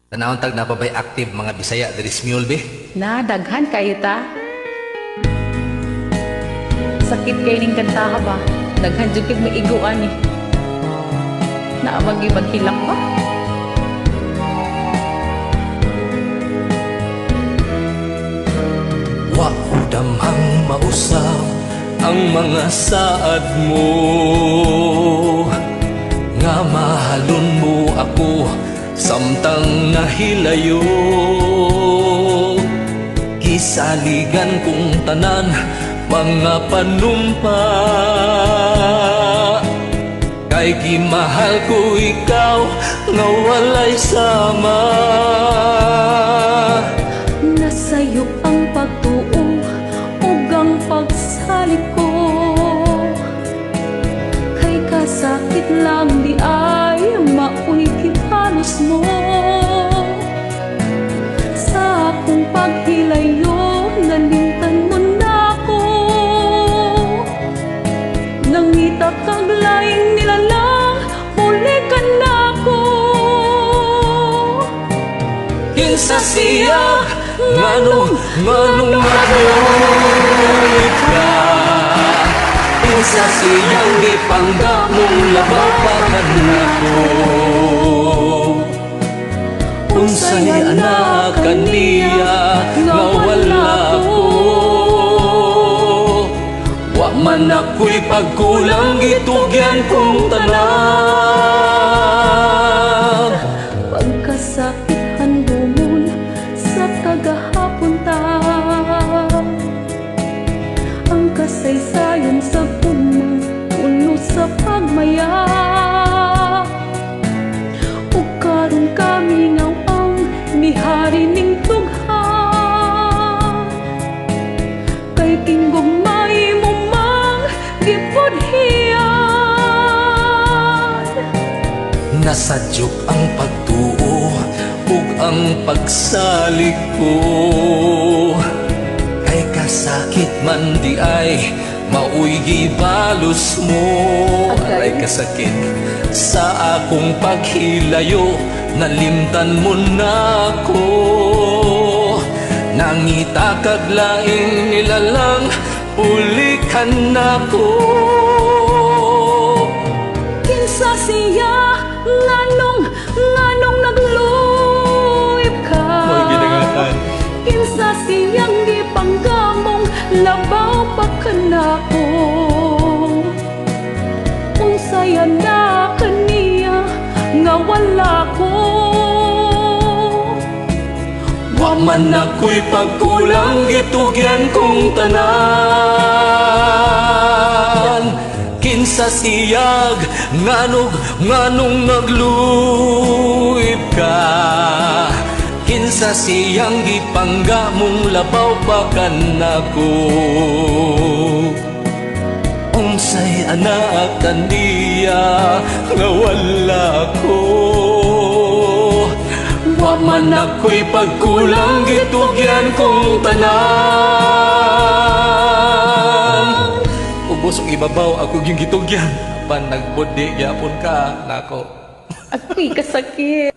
Tanawon tag napabay active mga Bisaya diri sa Mule be. Na, daghan kayo ta. Sakit kayo ning kantaha ba? Daghan jud kag maiguan ni. Naamagi maghilak ba? Wa ko damhang mausap ang mga saad mo, nga mahalon mo ako samtang nahilayo. Kisaligan kong tanan mga panumpa, kay gimahal ko ikaw nga walay sama. Nasa'yo ang pagtuo ug ang pagsalik ko, kay kasakit lang di ay maoy kipalos mo. Sa akong paghilayo nalimtan mo na ako, nangita kag laing nilalang uli ka na ako. Kinsa siya nganong naglulit ka, kinsa siyang gipangga mong labaw pa kanako. Unsay anak kaniya nga wala ko, wa man ako'y pagkulang gitugyan kong tanan. Pagkasakit handumon sa tagahapon ta, ang kasaysayan sa puno puno sa pagmaya. Ug karon kami ngaw ang mihari ning tughan, kay tinggugmay mo mang gipudhiyan. Nasadyok ang pagtuo ug ang pagsalig ko, kay kasakit man di ay maoy gibalos mo. Aray kasakit sa akong paghilayo nalimtan mo na ko, nangita kag laing nilalang ulikan nako. Kinsa siya nganong nagluyip ka, Mo'y ginagatan. kinsa siyang gipanggamong labaw pa kanako. Unsay na kaniya nga wala ko, wa man ako'y pagkulang gitugyan kong tanan. Kinsa siyag nganong nagluyip ka, kinsa siyang gipangga mong labaw pa kanako. Unsay anak kaniya nga wala ko, wa man ako'y pagkulang gitugyan kong tanan. Ubos ang ibabaw ako yung gitugyan, pan nagbudi gyapon ka nako. ako'y kasakit.